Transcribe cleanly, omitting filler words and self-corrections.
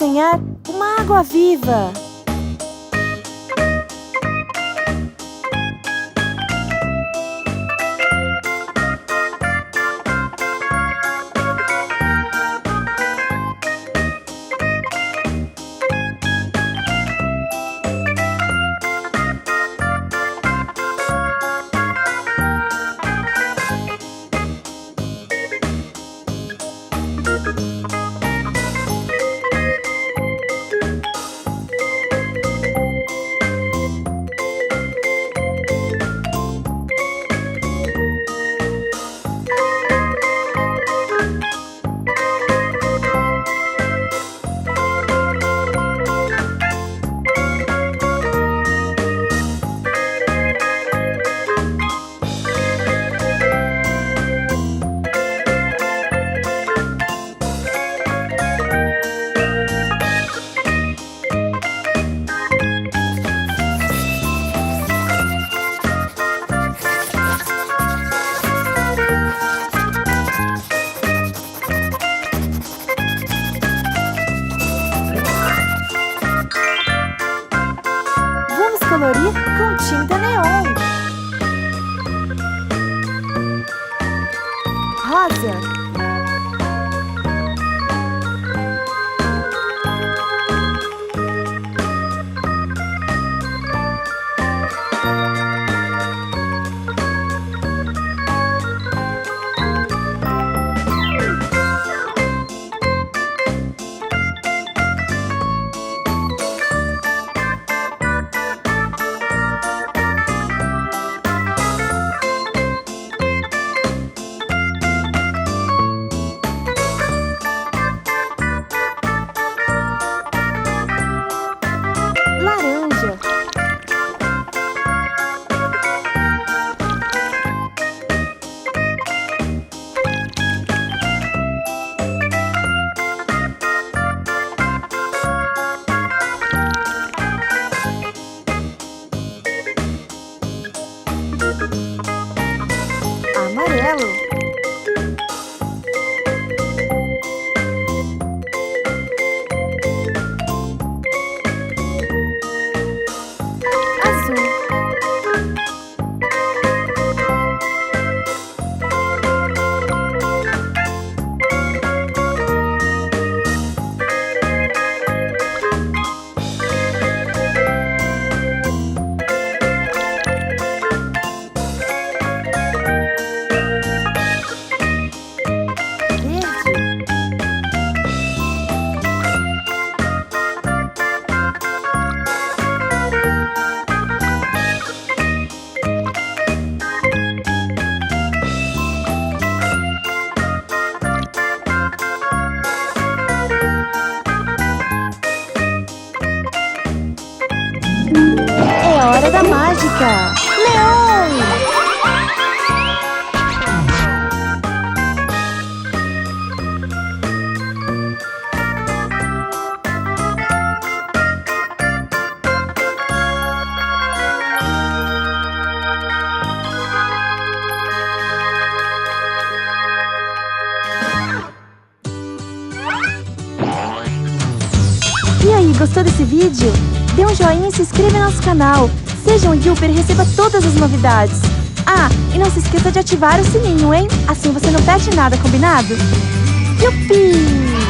desenhar uma água viva. Colorir com tinta neon. Rosa. Laranja. Amarelo. É hora da mágica! Neon! E aí, gostou desse vídeo? Dê um joinha e se inscreva no nosso canal. Seja um Yooper e receba todas as novidades. Ah, e não se esqueça de ativar o sininho, hein? Assim você não perde nada, combinado? Yooop!